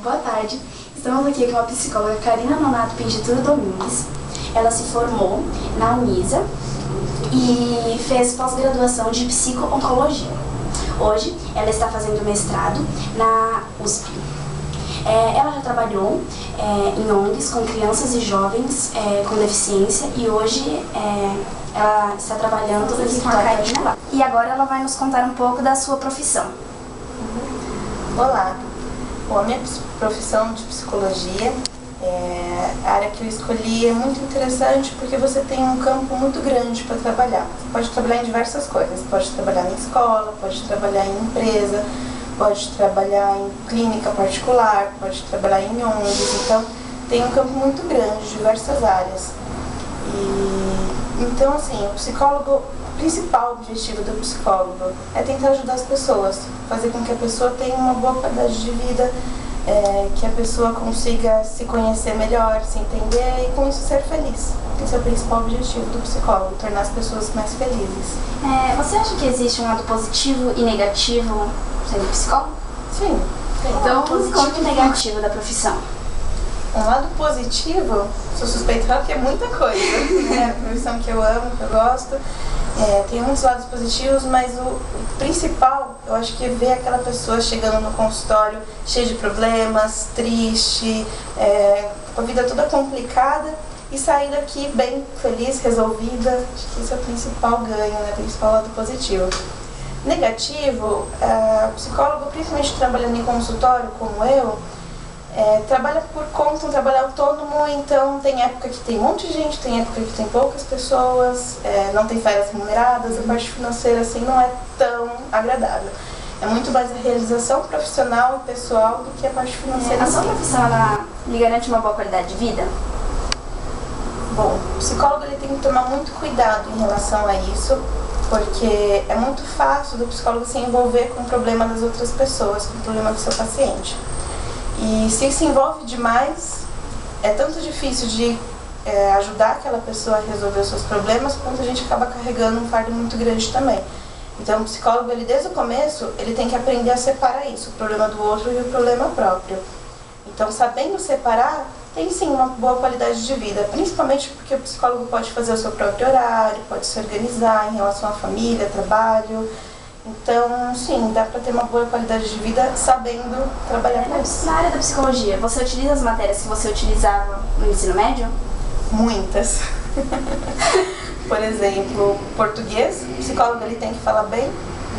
Boa tarde. Estamos aqui com a psicóloga Karina Nonato Pingituro Domingues. Ela se formou na Unisa e fez pós-graduação de psico-oncologia. Hoje, ela está fazendo mestrado na USP. Ela já trabalhou em ONGs com crianças e jovens com deficiência e hoje ela está trabalhando aqui com a Karina. E agora ela vai nos contar um pouco da sua profissão. Olá! Bom, a minha profissão de psicologia, a área que eu escolhi é muito interessante porque você tem um campo muito grande para trabalhar. Você pode trabalhar em diversas coisas, pode trabalhar em escola, pode trabalhar em empresa, pode trabalhar em clínica particular, pode trabalhar em ONGs, então tem um campo muito grande, diversas áreas. Então assim, o principal objetivo do psicólogo é tentar ajudar as pessoas, fazer com que a pessoa tenha uma boa qualidade de vida, que a pessoa consiga se conhecer melhor, se entender e com isso ser feliz. Esse é o principal objetivo do psicólogo, tornar as pessoas mais felizes. Você acha que existe um lado positivo e negativo sendo psicólogo? Sim. Então, positivo e negativo da profissão. Um lado positivo, sou suspeita porque é muita coisa, né? É a profissão que eu amo, que eu gosto. Tem muitos lados positivos, mas o principal, eu acho que é ver aquela pessoa chegando no consultório cheia de problemas, triste, com a vida toda complicada e sair daqui bem feliz, resolvida. Acho que esse é o principal ganho, né? O principal lado positivo. Negativo, o psicólogo, principalmente trabalhando em consultório como eu, trabalha por conta, um trabalho autônomo, então tem época que tem um monte de gente, tem época que tem poucas pessoas, não tem férias remuneradas, a parte financeira assim não é tão agradável. É muito mais a realização profissional e pessoal do que a parte financeira. A sua profissão, ela lhe garante uma boa qualidade de vida? Bom, o psicólogo ele tem que tomar muito cuidado em relação a isso, porque é muito fácil do psicólogo se envolver com o problema das outras pessoas, com o problema do seu paciente. E se se envolve demais, é tanto difícil de ajudar aquela pessoa a resolver os seus problemas, quanto a gente acaba carregando um fardo muito grande também. Então o psicólogo, ele, desde o começo, ele tem que aprender a separar isso, o problema do outro e o problema próprio. Então, sabendo separar, tem sim uma boa qualidade de vida, principalmente porque o psicólogo pode fazer o seu próprio horário, pode se organizar em relação à família, trabalho. Então, sim, dá para ter uma boa qualidade de vida sabendo trabalhar com isso. Na área da psicologia, você utiliza as matérias que você utilizava no ensino médio? Muitas. Por exemplo, português, o psicólogo ele tem que falar bem.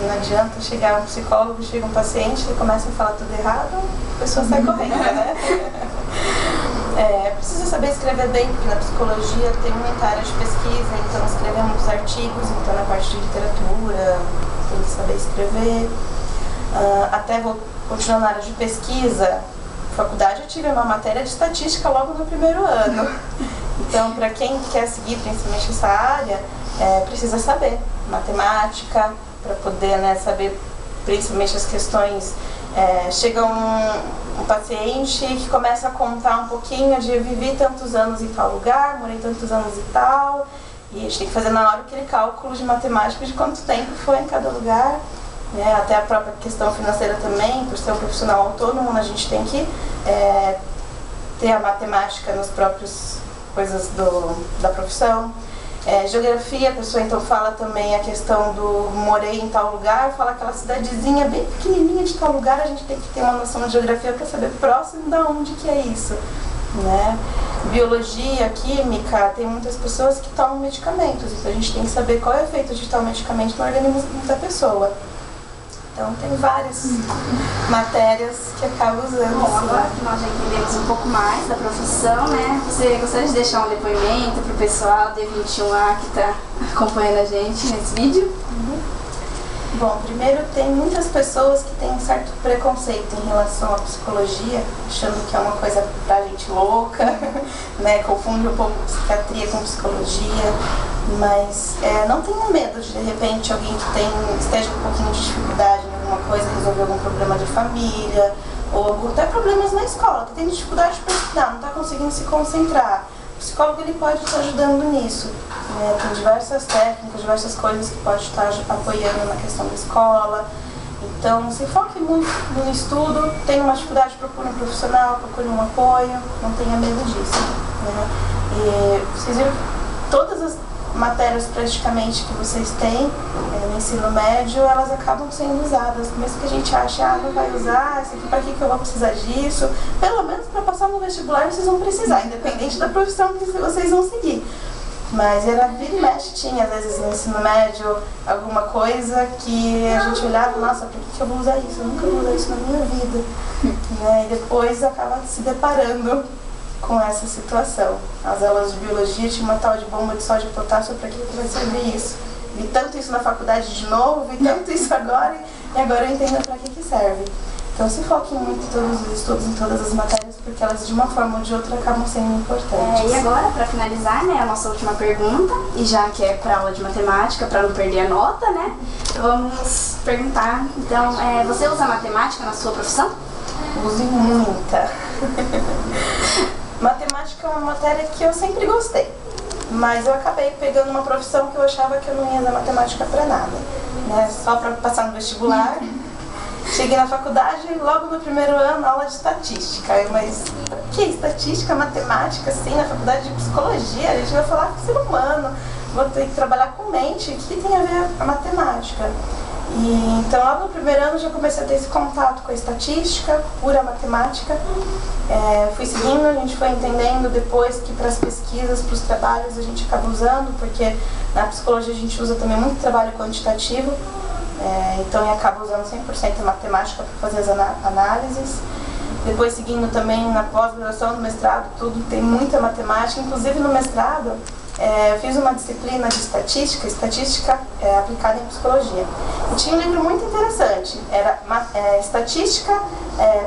Não adianta chegar um psicólogo, chega um paciente e começa a falar tudo errado, a pessoa sai correndo, né? Precisa saber escrever bem, porque na psicologia tem muita área de pesquisa, então escrevemos artigos, então na parte de literatura tem que saber escrever. Até vou continuar na área de pesquisa. Na faculdade eu tive uma matéria de estatística logo no primeiro ano. Então, para quem quer seguir principalmente essa área, precisa saber matemática, para poder, né, saber principalmente as questões. Chega um paciente que começa a contar um pouquinho de vivi tantos anos em tal lugar, morei tantos anos e tal, e a gente tem que fazer na hora aquele cálculo de matemática de quanto tempo foi em cada lugar, né? Até a própria questão financeira também, por ser um profissional autônomo, a gente tem que ter a matemática nas próprias coisas da profissão. Geografia, a pessoa então fala também a questão do morei em tal lugar, fala aquela cidadezinha bem pequenininha de tal lugar, a gente tem que ter uma noção de geografia para saber próximo da onde que é isso, né? Biologia, química, tem muitas pessoas que tomam medicamentos, então a gente tem que saber qual é o efeito de tal medicamento no organismo da pessoa. Então tem várias matérias que acabam usando. Bom, agora que nós já entendemos um pouco mais da profissão, né? Você gostaria de deixar um depoimento para o pessoal D21A que está acompanhando a gente nesse vídeo? Bom, primeiro tem muitas pessoas que têm um certo preconceito em relação à psicologia, achando que é uma coisa pra gente louca, né? Confunde um pouco psiquiatria com psicologia, mas não tenham medo de repente alguém que esteja com um pouquinho de dificuldade em alguma coisa, resolver algum problema de família, ou até problemas na escola, que tem dificuldade para estudar, não está conseguindo se concentrar. O psicólogo ele pode estar ajudando nisso, né? Tem diversas técnicas, diversas coisas que pode estar apoiando na questão da escola. Então, se foque muito no estudo, tem uma dificuldade, procure um profissional, procure um apoio, não tenha medo disso. Né? E vocês viram que todas as matérias praticamente que vocês têm no ensino médio, elas acabam sendo usadas, mesmo que a gente ache, não vai usar, isso aqui, para que eu vou precisar disso? Pelo menos para passar no vestibular vocês vão precisar, independente da profissão que vocês vão seguir. Mas era vira e mexe, tinha às vezes no ensino médio alguma coisa que a gente olhava, nossa, por que eu vou usar isso? Eu nunca vou usar isso na minha vida. Né? E depois acaba se deparando com essa situação. As aulas de biologia tinha uma tal de bomba de sódio e potássio, para que vai servir isso? Vi tanto isso na faculdade de novo, vi tanto isso agora, e agora eu entendo para que serve. Então se foquem muito em todos os estudos, em todas as matérias, porque elas de uma forma ou de outra acabam sendo importantes. E agora, para finalizar, né, a nossa última pergunta, e já que é para aula de matemática, para não perder a nota, né, vamos perguntar, então, você usa matemática na sua profissão? Use muita. Matemática é uma matéria que eu sempre gostei, mas eu acabei pegando uma profissão que eu achava que eu não ia usar matemática para nada, né, só para passar no vestibular. Cheguei na faculdade e logo no primeiro ano, aula de estatística. Mas o que é estatística, matemática, assim, na faculdade de psicologia? A gente vai falar com o ser humano, vou ter que trabalhar com mente, o que tem a ver a matemática? E, então, logo no primeiro ano, já comecei a ter esse contato com a estatística, pura matemática. Fui seguindo, a gente foi entendendo depois que para as pesquisas, para os trabalhos, a gente acaba usando, porque na psicologia a gente usa também muito trabalho quantitativo. Então eu acabo usando 100% matemática para fazer as análises. Depois seguindo também na pós-graduação, no mestrado, tudo tem muita matemática. Inclusive no mestrado fiz uma disciplina de estatística aplicada em psicologia. E tinha um livro muito interessante, era Estatística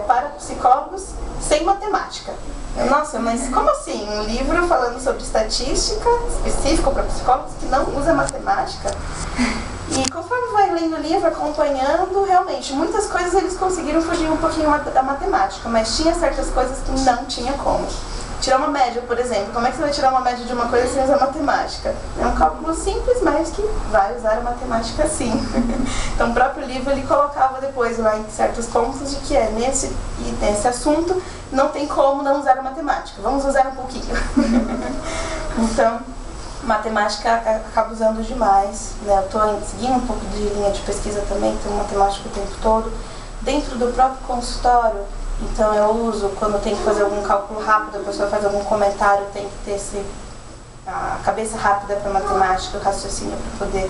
para Psicólogos sem Matemática. Nossa, mas como assim? Um livro falando sobre estatística específico para psicólogos que não usa matemática? E conforme vai lendo o livro, acompanhando, realmente, muitas coisas eles conseguiram fugir um pouquinho da matemática, mas tinha certas coisas que não tinha como. Tirar uma média, por exemplo. Como é que você vai tirar uma média de uma coisa sem usar matemática? É um cálculo simples, mas que vai usar a matemática sim. Então o próprio livro ele colocava depois lá em certos pontos de que nesse assunto não tem como não usar a matemática. Vamos usar um pouquinho. Então, matemática acaba usando demais, né? Eu estou seguindo um pouco de linha de pesquisa também, tenho matemática o tempo todo. Dentro do próprio consultório, então eu uso, quando tem que fazer algum cálculo rápido, a pessoa faz algum comentário, tem que ter a cabeça rápida para matemática, o raciocínio para poder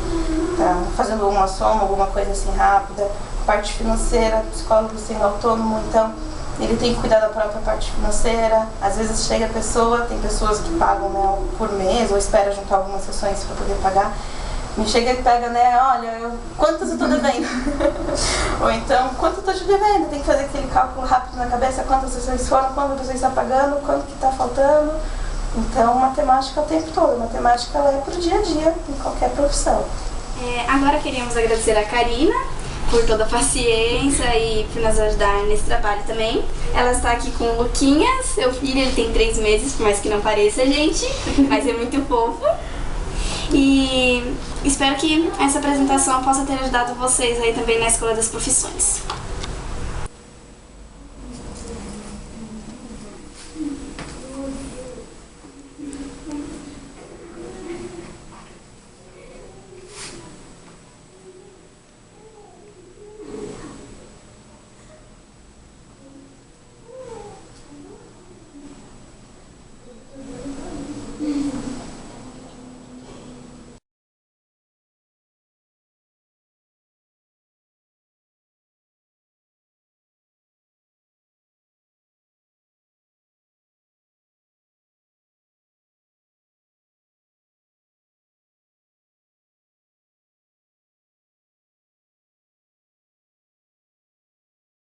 estar fazendo alguma soma, alguma coisa assim rápida. Parte financeira, psicólogo sendo autônomo, então ele tem que cuidar da própria parte financeira. Às vezes chega a pessoa, tem pessoas que pagam, né, por mês ou espera juntar algumas sessões para poder pagar. Me chega e pega, né, olha, quantos eu estou devendo? Ou então, quanto eu estou te devendo? Tem que fazer aquele cálculo rápido na cabeça, quantas sessões foram, quanto você está pagando, quanto que está faltando. Então, matemática é o tempo todo. Matemática ela é pro dia a dia, em qualquer profissão. Agora queríamos agradecer a Karina por toda a paciência e por nos ajudar nesse trabalho também. Ela está aqui com o Luquinhas, seu filho, ele tem 3 meses, por mais que não pareça, gente, mas é muito fofo. E espero que essa apresentação possa ter ajudado vocês aí também na Escola das Profissões.